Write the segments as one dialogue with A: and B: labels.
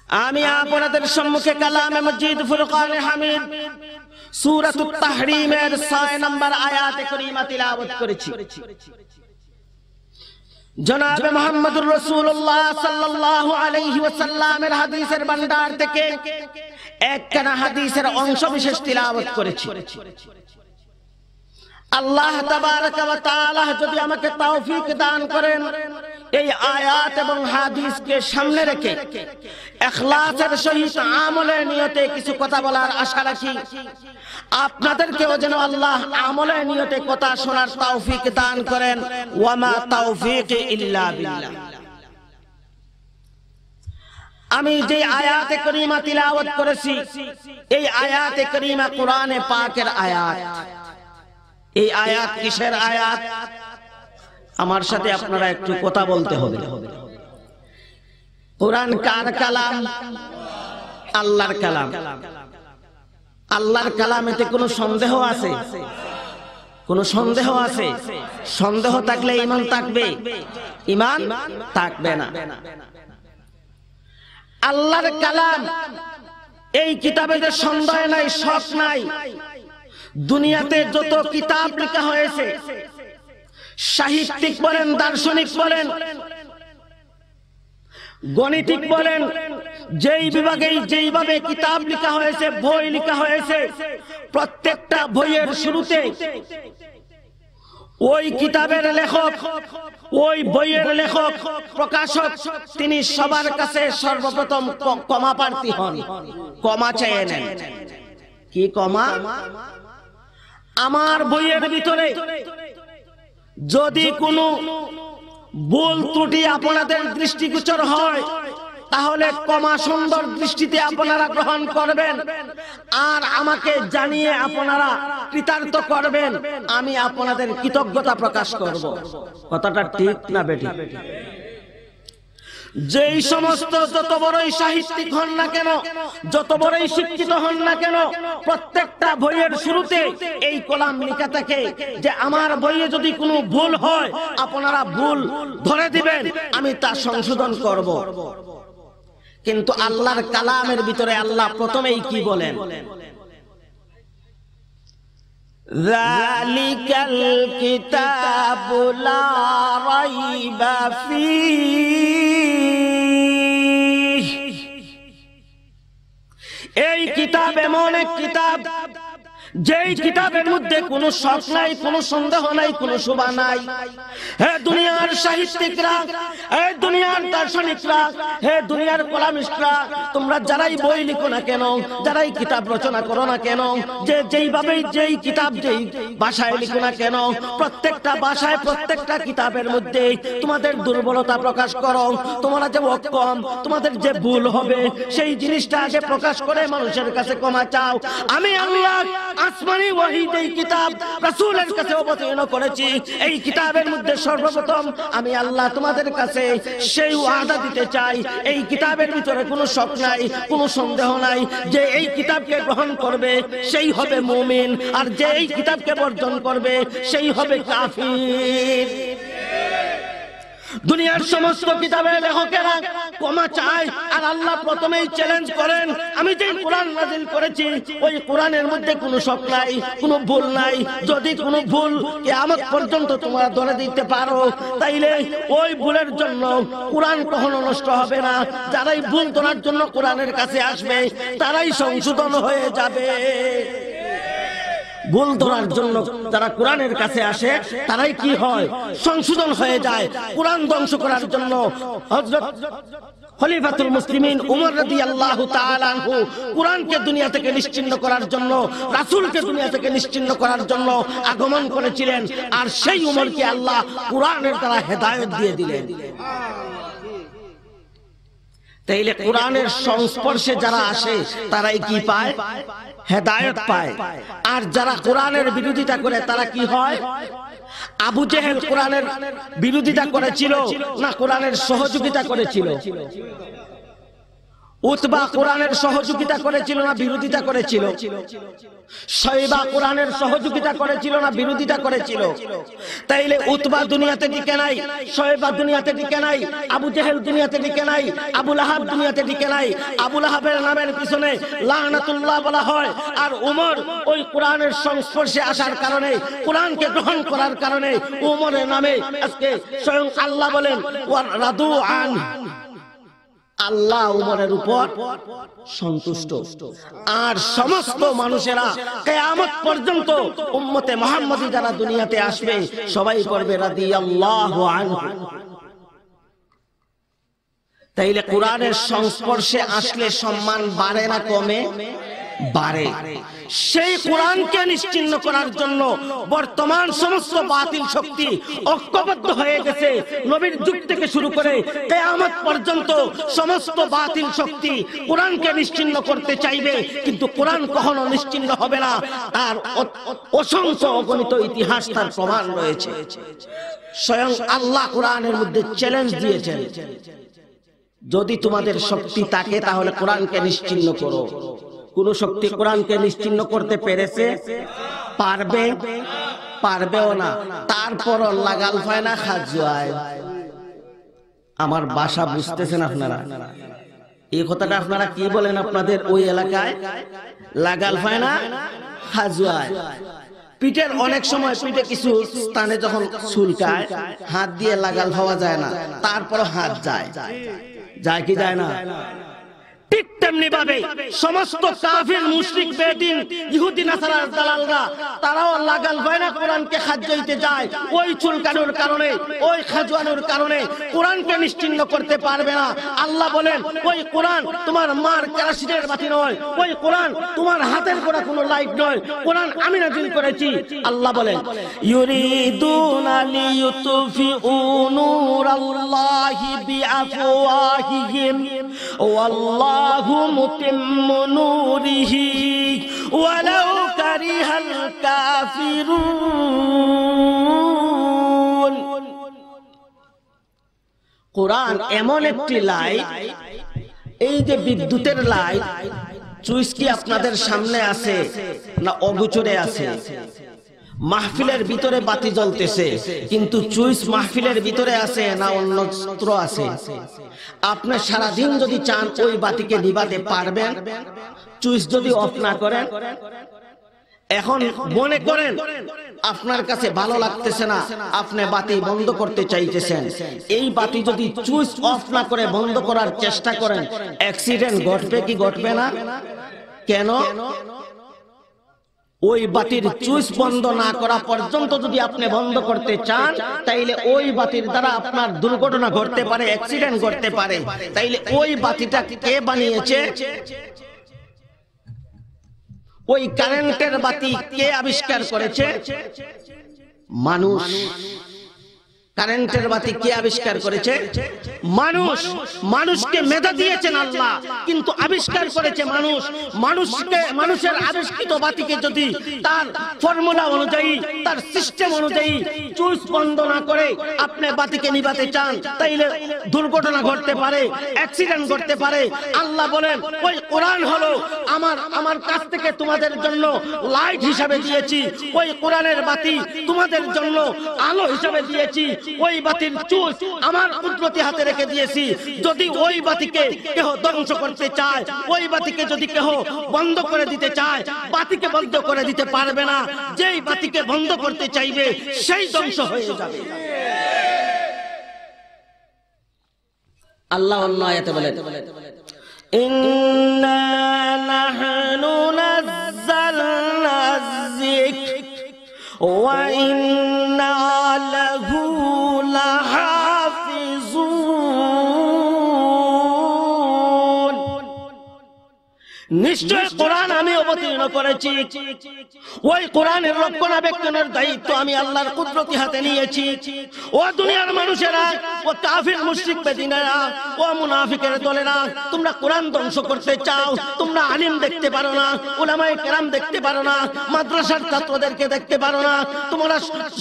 A: আমি আপনাদের সম্মুখে কালামে মজিদ ফুরকানে হামিদ সূরাতুত তাহরীমের 6 নম্বর আয়াতে কারীমা তিলাওয়াত করেছি। জনাবে মুহাম্মদুর রাসূলুল্লাহ সাল্লাল্লাহু আলাইহি ওয়াসাল্লামের হাদিসের ভান্ডার থেকে একখানা হাদিসের অংশ বিশেষ তিলাওয়াত করেছি। আল্লাহ তাবারক ওয়া তাআলা যদি আমাকে তৌফিক দান করেন, এই আয়াত এবং হাদিসকে সামনে রেখে ইখলাসের সহিত আমলের নিয়তে কিছু কথা বলার আশা রাখি। আপনাদেরকেও যেন আল্লাহ আমলের নিয়তে কথা শোনার তৌফিক দান করেন। ওয়া মা তৌফিক ইল্লা বিল্লাহ। আমি যে আয়াতে কারীমা তিলাওয়াত করেছি, এই আয়াতে কারীমা কোরআনে পাকের আয়াত। এই আয়াত কিসের আয়াত? আমার সাথে আপনারা একটু কথা বলতে হবে। কোরআন কার কালাম? আল্লাহর কালাম। আল্লাহর কালামেতে কোনো সন্দেহ আছে? কোনো সন্দেহ আছে? সন্দেহ থাকলে ঈমান থাকবে? ঈমান থাকবে না। আল্লাহর কালাম, এই কিতাবে যে সন্দেহ নাই, শক নাই। দুনিয়াতে যত কিতাব লেখা হয়েছে, সাহিত্যিক বলেন, দার্শনিক বলেন, গণিতিক বলেন, যেই বিভাগে যেইভাবে কিতাব লেখা হয়েছে, বই লেখা হয়েছে, প্রত্যেকটা বইয়ের শুরুতে ওই কিতাবের লেখক, ওই বইয়ের লেখক, প্রকাশক, তিনি সবার কাছে সর্বপ্রথম কমা প্রার্থী হন, কমা চেয়ে নেন। কি কমা? আমার বইয়ের ভিতরে যদি কোনো ভুল ত্রুটি আপনাদের দৃষ্টিগোচর হয়, তাহলে কমা সুন্দর দৃষ্টিতে আপনারা গ্রহণ করবেন আর আমাকে জানিয়ে আপনারা কৃতার্থ করবেন। আমি আপনাদের কৃতজ্ঞতা প্রকাশ করব। কথাটা ঠিক না বেঠিক? যেই সমস্ত যত বড়ই সাহিত্যিক হন না কেন, যত বড়ই শিক্ষিত হন না কেন, প্রত্যেকটা বইয়ের শুরুতে এই কলাম লেখা থাকে যে আমার বইয়ে যদি কোনো ভুল হয় আপনারা ভুল ধরে দিবেন, আমি তা সংশোধন করব। কিন্তু আল্লাহর কালামের ভিতরে আল্লাহ প্রথমেই কি বলেন? যালিকাল কিতাবু লা রাইবা ফীহি। এই কিতাব এমন এক কিতাব, যেই কিতাবের মধ্যে কোনো শক নাই, কোনো সন্দেহ নাই, কোনো শোভা নাই। হে দুনিয়ার সাহিত্যিকরা, হে দুনিয়ার দার্শনিকরা, হে দুনিয়ার কলামিস্টরা, তোমরা যারাই বই লিখো না কেন, যারাই কিতাব রচনা করো না কেন, যে যেইভাবে যেই কিতাব যেই ভাষায় লিখো না কেন, প্রত্যেকটা ভাষায় প্রত্যেকটা কিতাবের মধ্যে তোমাদের দুর্বলতা প্রকাশ করো, তোমরা যে অক্ষম, তোমাদের যে ভুল হবে, সেই জিনিসটা আগে প্রকাশ করে মানুষের কাছে ক্ষমা চাও। আমি আল্লাহ আসমানি ওয়াহিদ এই কিতাব রাসূলের কাছে অবতীর্ণ করেছি। এই কিতাবের মধ্যে সর্বপ্রথম আমি আল্লাহ তোমাদের কাছে সেই ওয়াদা দিতে চাই, এই কিতাবের ভিতরে কোনো শক নাই, কোনো সন্দেহ নাই। যে এই কিতাবকে গ্রহণ করবে সেই হবে মুমিন, আর যে এই কিতাবকে বর্জন করবে সেই হবে কাফির। দুনিয়ার সমস্ত কিতাবের লেখকেরা ক্ষমা চায়, আর আল্লাহ প্রথমেই চ্যালেঞ্জ করেন, আমি যে কোরআন নাযিল করেছি ওই কোরআনের মধ্যে কোনো শক নাই, কোনো ভুল নাই। যদি কোনো ভুল কিয়ামত পর্যন্ত তোমরা ধরে দিতে পারো, তাইলে ওই ভুলের জন্য কোরআন কখনো নষ্ট হবে না। যারাই ভুল ধরার জন্য কোরআনের কাছে আসবে তারাই সংশোধন হয়ে যাবে। ভুল ধরার জন্য যারা কোরআনের কাছে আসে তারাই কি হয়? সংশোধন হয়ে যায়। কোরআন ধ্বংস করার জন্য হযরত খলিফাতুল মুসলিমিন উমর রাদিয়াল্লাহু তাআলা আনহু কোরআনকে দুনিয়া থেকে নিশ্চিহ্ন করার জন্য, রাসূলকে দুনিয়া থেকে নিশ্চিহ্ন করার জন্য আগমন করেছিলেন, আর সেই উমরকে আল্লাহ কোরআনের দ্বারা হেদায়েত দিয়ে দিলেন। তাইলে কোরআনের সংস্পর্শে যারা আসে তারাই কি পায়? হেদায়েত পায়। আর যারা কোরআনের বিরোধিতা করে তারা কি হয়? আবু জেহেল কোরআনের বিরোধিতা করেছিল না কোরআনের সহযোগিতা করেছিল? উতবা কোরআনের সহযোগিতা করেছিল না বিরোধিতা করেছিল? শয়বা কোরআনের সহযোগিতা করেছিল না বিরোধিতা করেছিল? তাইলে উতবা দুনিয়াতে টিকে নাই, শয়বা দুনিয়াতে টিকে নাই, আবু জেহেল দুনিয়াতে টিকে নাই, আবু লাহাব দুনিয়াতে টিকে নাই। আবু লাহাবের নামের পিছনে লানাতুল্লাহ বলা হয়, আর উমর ওই কোরআনের সংস্পর্শে আসার কারণে, কোরআনকে গ্রহণ করার কারণে উমরের নামে আজকে স্বয়ং আল্লাহ বলেন ওয়া রাদু আন, আল্লাহ উমরের উপর সন্তুষ্ট। আর সমস্ত মানুষেরা কিয়ামত পর্যন্ত উম্মতে মুহাম্মদী যারা দুনিয়াতে আসবে সবাই করবে রাদিয়াল্লাহু আনহু। তাইলে কোরআনের সংস্পর্শে আসলে সম্মান বাড়ে না কমে? বাড়ে। সেই কোরআনকে নিশ্চিহ্ন করার জন্য বর্তমান সমস্ত বাতিল শক্তি ঐক্যবদ্ধ হয়ে গেছে। নবীর যুগ থেকে শুরু করে কিয়ামত পর্যন্ত সমস্ত বাতিল শক্তি কোরআনকে নিশ্চিহ্ন করতে চাইবে, কিন্তু কোরআন কখনো নিশ্চিহ্ন হবে না। তার অসংখ্য অগণিত ইতিহাস তার প্রমাণ রয়েছে। স্বয়ং আল্লাহ কোরআনের মধ্যে চ্যালেঞ্জ দিয়েছেন, যদি তোমাদের শক্তি থাকে তাহলে কোরআনকে নিশ্চিহ্ন করো। কোন শক্তি কোরআনকে নিশ্চিহ্ন করতে পেরেছে? পারবে? পারবেও না। তারপর লাগাল পায় না খাজুয়ায়। আমার ভাষা বুঝতেছেন আপনারা? এই কথাটা আপনারা কি বলেন আপনাদের ওই এলাকায়? লাগাল পায় না খাজুয়ায়। পিঠের অনেক সময় পিঠে কিছু স্থানে যখন চুলকায় হাত দিয়ে লাগাল পাওয়া যায় না, তারপর হাত যায়, যায় কি যায় না? ঠিক তেমনি ভাবে সমস্ত কাফির মুশরিক বেদিন ইহুদি নাসারার দালালরা তারাও লাগাল পায় না কোরআনকে খাজ্জাইতে যায়। ওই চুলকানোর কারণে, ওই খাজওয়ানোর কারণে কোরআনকে নিশ্চিহ্ন করতে পারবে না। আল্লাহ বলেন ওই কোরআন তোমার মার কেরাসিনের বাতি নয়, ওই কোরআন তোমার হাতের করা কোনো লাইট নয়, কোরআন আমি নাযিল করেছি। আল্লাহ বলেন ইউরিদুনা লিইউতফিউ নূরাল্লাহি বিআফওয়াহিহিম ওয়াল্লাহু মুতিম্মু নূরিহি ওয়ালাউ কারিহাল কাফিরুন। কোরআন এমন একটি লাইট, এই যে বিদ্যুতের লাইট, সুইচ কি আপনাদের সামনে আছে না অগোচরে আছে? মাহফিলের ভিতরে বাতি জ্বলতেছে, কিন্তু সুইচ মাহফিলের ভিতরে আছে না অন্যত্র আছে? আপনি সারাদিন যদি চান ওই বাতিকে নিভাতে পারবেন, সুইচ যদি অফ না করেন? এখন মনে করেন আপনার কাছে ভালো লাগতেছে না, আপনি বাতি বন্ধ করতে চাইতেছেন। এই বাতি যদি সুইচ অফ না করে বন্ধ করার চেষ্টা করেন, অ্যাক্সিডেন্ট ঘটবে কি ঘটবে না? কেন? ওই বাতির সুইচ বন্ধ না করা পর্যন্ত যদি আপনি বন্ধ করতে চান, তাইলে ওই বাতির দ্বারা আপনার দুর্ঘটনা ঘটতে পারে, অ্যাক্সিডেন্ট ঘটতে পারে। তাইলে ওই বাতিটা কে বানিয়েছে? ওই কারেন্টের বাতি কে আবিষ্কার করেছে? মানুষ। কারেন্টের বাতি কে আবিষ্কার করেছে? মানুষ। মানুষকে মেধা দিয়েছেন আল্লাহ, কিন্তু আবিষ্কার করেছে মানুষ। মানুষকে, মানুষের আবিষ্কৃত বাতিকে যদি তার ফর্মুলা অনুযায়ী, তার সিস্টেম অনুযায়ী সুইচ বন্ধ না করে আপনি বাতিকে নিভাতে চান, তাইলে দুর্ঘটনা ঘটতে পারে, অ্যাক্সিডেন্ট ঘটতে পারে। আল্লাহ বলেন ওই কোরআন হলো আমার কাছ থেকে তোমাদের জন্য লাইট হিসাবে দিয়েছি, ওই কোরআনের বাতি তোমাদের জন্য আলো হিসাবে দিয়েছি, ওই বাতির সুইচ আমার কুদরতি হাতে রেখে দিয়েছি। যদি ওই বাতিকে কেহ ধ্বংস করতে চায়, ওই বাতিকে যদি কেহ বন্ধ করে দিতে চায়, বাতিকে বন্ধ করে দিতে পারবে না। যেই বাতিকে বন্ধ করতে চাইবে সেই ধ্বংস হয়ে যাবে। আল্লাহ অন্য আয়াতে বলেন ইন্না নাহনু নাযালনা যিকর ওয়া ইন্না লাহু লাহাফিজুন। নিশ্চয় কোরআন আমি অবতীর্ণ করেছি, ওই কোরআনের রক্ষণাবেক্ষণের দায়িত্ব আমি আল্লাহর কুদরতি হাতে নিয়েছি। ও দুনিয়ার মানুষেরা, ও কাফির মুশরিক বেদিনেরা, ও মুনাফিকের দলেরা, তোমরা কোরআন ধ্বংস করতে চাও, তোমরা আলিম দেখতে পারো না, উলামায়ে কেরাম দেখতে পারো না, মাদ্রাসার ছাত্রদেরকে দেখতে পারো না, তোমরা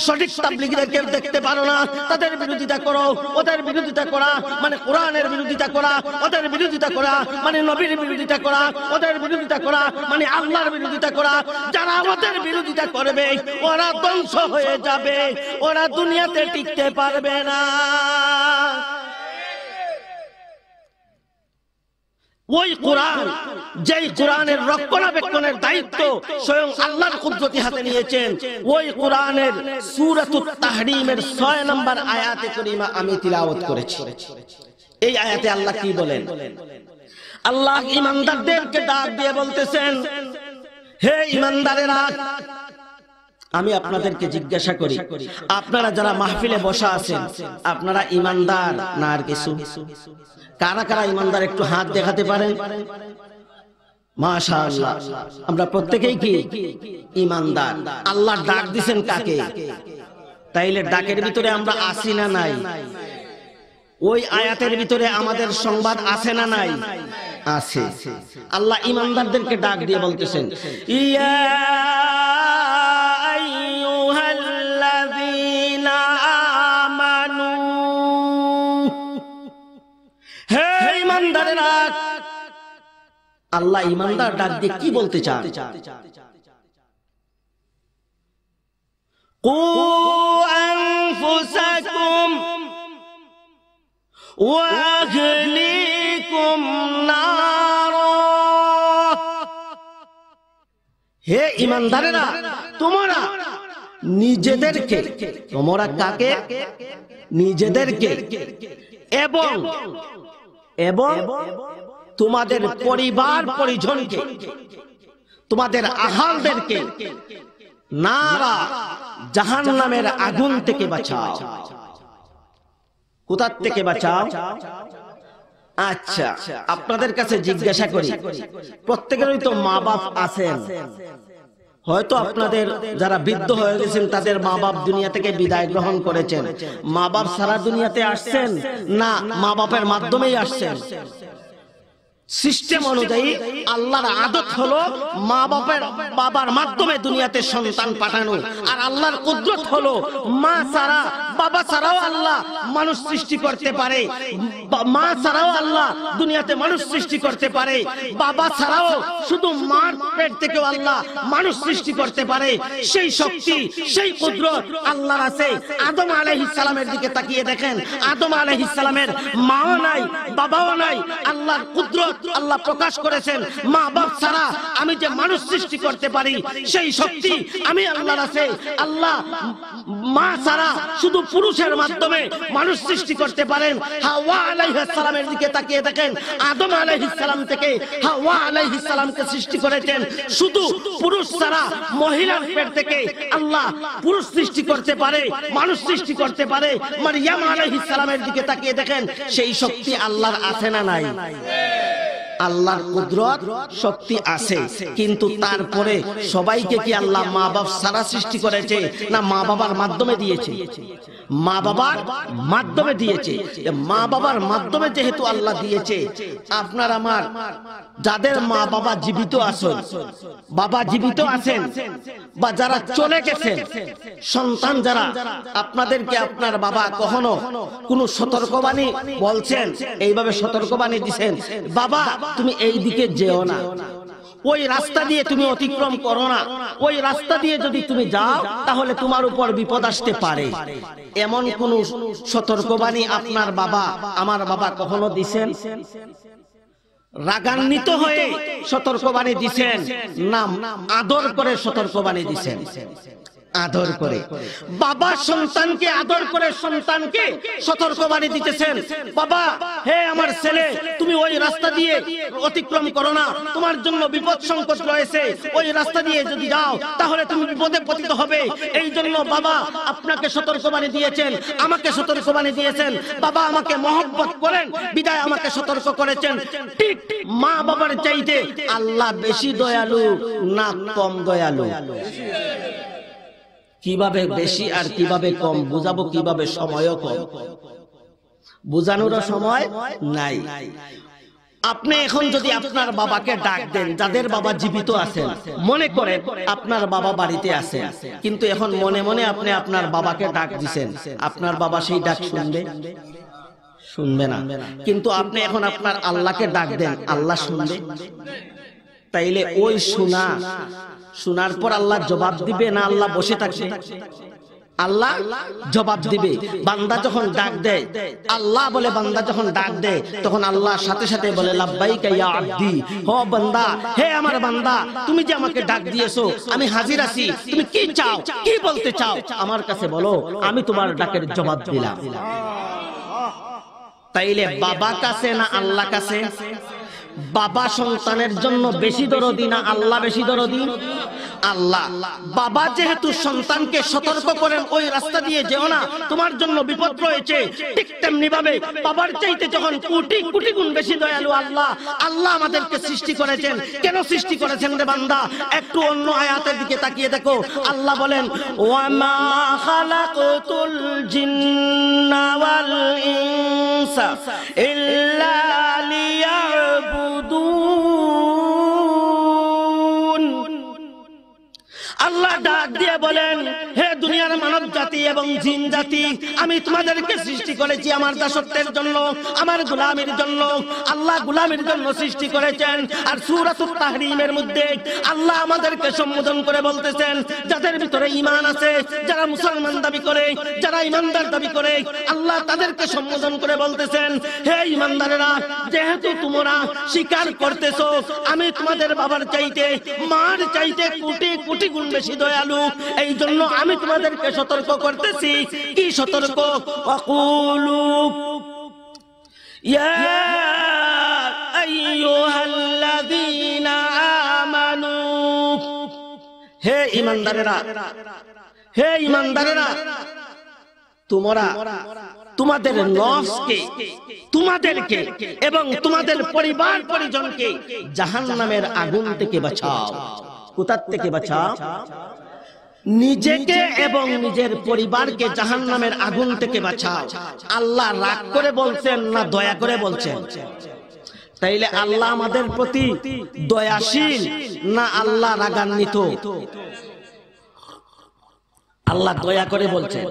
A: সঠিক তাবলীগীদেরকে দেখতে পারো না, তাদের বিরোধিতা করো। ওদের বিরোধিতা করা মানে কোরআনের বিরোধিতা করা, ওদের বিরোধিতা করা মানে নবীর বিরোধিতা করা, ওদের বিরোধিতা করা মানে আল্লাহর বিরোধিতা করা। যারা ওদের বিরোধিতা করবে ওরা ধ্বংস হয়ে যাবে, ওরা দুনিয়াতে টিকতে পারবে না। ওই কোরআন, যেই কোরআনের রক্ষণাবেক্ষণের দায়িত্ব স্বয়ং আল্লাহর কুদরতি হাতে নিয়েছেন, ওই কোরআনের সূরাতুত তাহরীমের 6 নম্বর আয়াতে কারিমা আমি তিলাওয়াত করেছি। এই আয়াতে আল্লাহ কি বলেন? আল্লাহ ঈমানদারদেরকে ডাক দিয়ে বলতেছেন, হে ঈমানদারেরা, আমি আপনাদেরকে জিজ্ঞাসা করি, আপনারা যারা মাহফিলে বসা আছেন, আপনারা ঈমানদার না আর কিছু? কারা কারা ঈমানদার একটু হাত দেখাতে পারেন? মাশাআল্লাহ, আমরা প্রত্যেকেই কি ঈমানদার। আল্লাহ ডাক দিবেন কাকে? তাইলে ডাকের ভিতরে আমরা আছি না নাই? ওই আয়াতের ভিতরে আমাদের সংবাদ আছে না নাই? আছে। আল্লাহ ঈমানদারদেরকে ডাক দিয়ে বলতেছেন, ইয়া আইয়ুহাল্লাযীনা আমানু, হে ঈমানদারেরা। আল্লাহ ঈমানদার ডাক দিয়ে কি বলতে চান? কু আনফুসাকুম ওয়া আহলিকুম নারা, হে ঈমানদারেরা, তোমরা নিজেদেরকে, তোমরা কাকে? নিজেদেরকে এবং তোমাদের পরিবার পরিজনকে, তোমাদের আহালদেরকে নারা, জাহান্নামের আগুন থেকে বাঁচাও। কোথা থেকে বাঁচাও? আচ্ছা, আপনাদের কাছে জিজ্ঞাসা করি, প্রত্যেকেরই তো মা বাপ আছেন। হয়তো আপনাদের যারা বৃদ্ধ হয়ে গেছেন তাদের মা বাপ দুনিয়া থেকে বিদায় গ্রহণ করেছেন। মা বাপ সারা দুনিয়াতে আসছেন না মা বাপের মাধ্যমেই আসছেন? সিস্টেম অনুযায়ী আল্লাহর আদত হলো মা বাবার মাধ্যমে দুনিয়াতে সন্তান পাঠানো, আর আল্লাহর কুদরত হলো মা ছাড়া বাবা ছাড়াও আল্লাহ মানুষ সৃষ্টি করতে পারে, মা ছাড়াও আল্লাহ দুনিয়াতে মানুষ সৃষ্টি করতে পারে, বাবা ছাড়াও শুধু মার পেট থেকেও আল্লাহ মানুষ সৃষ্টি করতে পারে। সেই শক্তি, সেই কুদরত আল্লাহর আছে। আদম আলাইহিস সালামের দিকে তাকিয়ে দেখেন, আদম আলাইহিস সালামের মাও নাই, বাবাও নাই। আল্লাহর কুদরত আল্লাহ প্রকাশ করেছেন, মা বাপ ছাড়া আমি যে মানুষ সৃষ্টি করতে পারি সেই শক্তি আমি আল্লাহর আছে। আল্লাহ মা ছাড়া শুধু পুরুষের মাধ্যমে মানুষ সৃষ্টি করতে পারেন। হাওয়া আলাইহিস সালামের দিকে তাকিয়ে দেখেন, আদম আলাইহিস সালাম থেকে হাওয়া আলাইহিস সালামকে সৃষ্টি করেছেন শুধু পুরুষ ছাড়া। মহিলার পেট থেকে আল্লাহ পুরুষ সৃষ্টি করতে পারে, মানুষ সৃষ্টি করতে পারে। মারইয়াম আলাইহিস সালামের দিকে তাকিয়ে দেখেন, সেই শক্তি আল্লাহর আছে না নাই? আল্লাহর কুদরত শক্তি আছে, কিন্তু তারপরে সবাইকে কি আল্লাহ মা বাপ ছাড়া সৃষ্টি করেছে না মা বাবার মাধ্যমে দিয়েছে? মা বাবার মাধ্যমে দিয়েছে। মা বাবার মাধ্যমে যেহেতু আল্লাহ দিয়েছে, আপনার আমার যাদের মা বাবা জীবিত আছেন, বাবা জীবিত আছেন বা যারা চলে গেছেন, সন্তান যারা, আপনাদেরকে আপনার বাবা কখনো কোনো সতর্কবাণী বলছেন, এইভাবে সতর্কবাণী দিবেন, বাবা তুমি এই দিকে যেও না, ওই রাস্তা দিয়ে তুমি অতিক্রম করো না, ওই রাস্তা দিয়ে যদি তুমি যাও তাহলে তোমার উপর বিপদ আসতে পারে, এমন কোন সতর্কবাণী আপনার বাবা, আমার বাবা কখনো দিছেন? রাগান্বিত হয়ে সতর্কবাণী দিছেন না আদর করে সতর্কবাণী দিছেন? আদর করে। বাবা সন্তানকে আদর করে সন্তানকে সতর্কবাণী দিতেছেন, বাবা হে আমার ছেলে, তুমি ওই রাস্তা দিয়ে অতিক্রম করো না, তোমার জন্য বিপদ সংকট রয়েছে, ওই রাস্তা দিয়ে যদি যাও তাহলে তুমি বিপদে পতিত হবে। এই জন্য বাবা আপনাকে সতর্কবাণী দিয়েছেন, আমাকে সতর্কবাণী দিয়েছেন। বাবা আমাকে মহব্বত করেন বিদায় আমাকে সতর্ক করেছেন। ঠিক মা বাবার চাইতে আল্লাহ বেশি দয়ালু না কম দয়ালু? কিভাবে বেশি আর কিভাবে কম বুঝাবো, কিভাবে সময়ও কম? বোঝানোর সময় নাই। আপনি এখন যদি আপনার বাবাকে ডাক দেন, যাদের বাবা জীবিত আছেন, মনে করেন আপনার বাবা বাড়িতে আছেন, কিন্তু এখন মনে মনে আপনি আপনার বাবাকে ডাক দিছেন, আপনার বাবা সেই ডাক শুনবে? শুনবে না। কিন্তু আপনি এখন আপনার আল্লাহকে ডাক দেন, আল্লাহ শুনবে? তাইলে ওই শোনার পর আল্লাহ জবাব দিবে না আল্লাহ বসে থাকবে? আল্লাহ জবাব দিবে। বান্দা যখন ডাক দেয়, আল্লাহ বলে বান্দা যখন ডাক দেয়, তখন আল্লাহ সাথে সাথে বলে লাব্বাইকা ইয়া আব্দি, ও বান্দা, হে আমার বান্দা, তুমি যে আমাকে ডাক দিয়েছো, আমি হাজির আছি, তুমি কি চাও, কি বলতে চাও, আমার কাছে বলো, আমি তোমার ডাকের জবাব দিলাম। তাইলে বাবা কাছে না আল্লাহ কাছে? বাবা সন্তানের জন্য বেশি দরদি না আল্লাহ বেশি দরদি? আল্লাহ। বাবা যেহেতু সন্তানকে সতর্ক করেন ওই রাস্তা দিয়ে যেও না, তোমার জন্য বিপদ রয়েছে, ঠিক তেমনি ভাবে বাবার চাইতে যখন কোটি কোটি গুণ বেশি দয়ালু আল্লাহ। আল্লাহ আমাদেরকে সৃষ্টি করেছেন, কেন সৃষ্টি করেছেন রে বান্দা? একটু অন্য আয়াতের দিকে তাকিয়ে দেখো। আল্লাহ বলেন, ওয়ামা খালাকতুল জিন্না ওয়াল ইনসা ইল্লা আল্লাহ ডাক দিয়ে বলেন, হে দুনিয়ার মানব জাতি এবং জিন জাতি, আমি তোমাদেরকে সৃষ্টি করেছি আমার দাসত্বের জন্য, আমার গোলামির জন্য। আল্লাহ গোলামির জন্য সৃষ্টি করেছেন। আর সূরাতুত তাহরীমের মধ্যে আল্লাহ আমাদেরকে সম্বোধন করে বলতেছেন, যাদের ভিতরে ঈমান আছে, যারা মুসলমান দাবি করে, যারা ঈমানদার দাবি করে, আল্লাহ তাদেরকে সম্বোধন করে বলতেছেন, হে ঈমানদারেরা, যেহেতু তোমরা স্বীকার করতেছো আমি তোমাদের বাবার চাইতে, মার চাইতে কোটি কোটি গুণ বেশি দয়ালু, এই জন্য আমি তোমাদেরকে সতর্ক করতেছি। কি সতর্ক? ওয়াকুলু ইয়া আইয়ুহাল্লাযীনা আমানু, হে ঈমানদারেরা, হে ঈমানদারেরা, তোমরা তোমাদের নফসকে, তোমাদেরকে এবং তোমাদের পরিবার পরিজনকে জাহান্নামের আগুন থেকে বাঁচাও। কোথা থেকে বাঁচাও? নিজেকে এবং নিজের পরিবারকে জাহান্নামের আগুন থেকে বাঁচাও। আল্লাহ রাগ করে বলছেন না দয়া করে বলছেন? তাইলে আল্লাহ আমাদের প্রতি দয়াশীল না আল্লাহ রাগান্বিত? আল্লাহ দয়া করে বলছেন,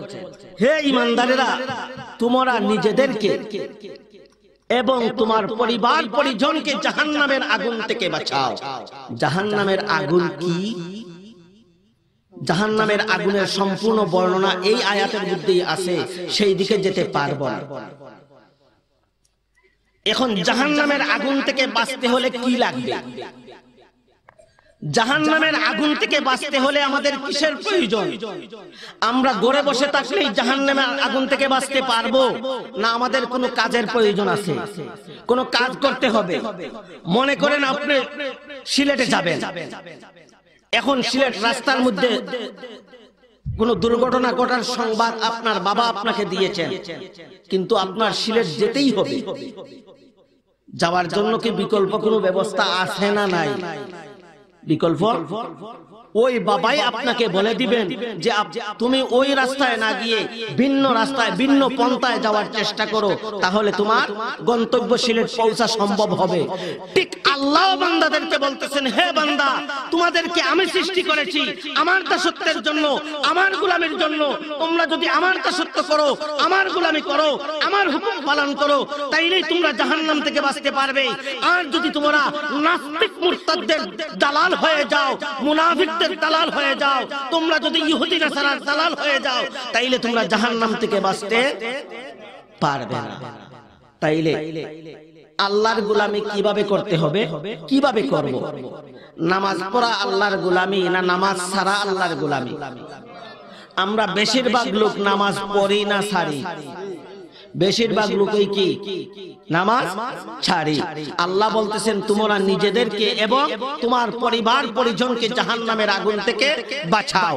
A: হে ঈমানদারেরা, তোমরা নিজেদেরকে এবং তোমার পরিবার পরিজনকে জাহান্নামের আগুন থেকে বাঁচাও। জাহান্নামের আগুন কি? জাহান্নামের আগুনের সম্পূর্ণ বর্ণনা এই আয়াতের মধ্যেই আছে, সেই দিকে যেতে পারবো না। এখন জাহান্নামের আগুন থেকে বাঁচতে হলে কি লাগবে? জাহান্নামের আগুন থেকে বাঁচতে হলে আমাদের কিসের প্রয়োজন? আমরা ঘরে বসে থাকলেই জাহান্নামের আগুন থেকে বাঁচতে পারবো না? আমাদের কোনো কাজের প্রয়োজন আছে, কোনো কাজ করতে হবে। মনে করেন আপনি সিলেটে যাবেন, এখন সিলেট রাস্তার মধ্যে কোন দুর্ঘটনা ঘটার সংবাদ আপনার বাবা আপনাকে দিয়েছেন, কিন্তু আপনার সিলেট যেতেই হবে। যাওয়ার জন্য কি বিকল্প কোনো ব্যবস্থা আছে না নাই? বিকল্প ওই বাবাই আপনাকে বলে দিবেন যে তুমি ওই রাস্তায় না গিয়ে ভিন্ন রাস্তায়, ভিন্ন পন্থায় যাওয়ার চেষ্টা করো, তাহলে তোমার গন্তব্য সিলেট পৌঁছা সম্ভব হবে। ঠিক আল্লাহ বান্দাদেরকে বলতেছেন, হে বান্দা, তোমাদেরকে আমি সৃষ্টি করেছি আমার দাসত্বের জন্য, আমার গোলামির জন্য। তোমরা যদি আমার দাসত্ব করো, আমার গোলামি করো, আমার হুকুম পালন করো, তাইলেই তোমরা জাহান্নাম থেকে বাঁচতে পারবে। আর যদি তোমরা নাস্তিক মুরতাদদের দালাল হয়ে যাও, মুনাফিকদের দালাল হয়ে যাও, তোমরা যদি ইহুদি নাসারার দালাল হয়ে যাও, তাইলে তোমরা জাহান্নাম থেকে বাঁচতে পারবে না। তাইলে আল্লাহর গোলামি কিভাবে করতে হবে, কিভাবে করব? নামাজ পড়া আল্লাহর গোলামি না নামাজ ছাড়া আল্লাহর গোলামি? আমরা বেশিরভাগ লোক নামাজ পড়ি না ছাড়ি? বেশিরভাগ লোকই কি নামাজ ছাড়ি। আল্লাহ বলতেছেন, তোমরা নিজেদেরকে এবং তোমার পরিবার পরিজনকে জাহান্নামের আগুন থেকে বাঁচাও।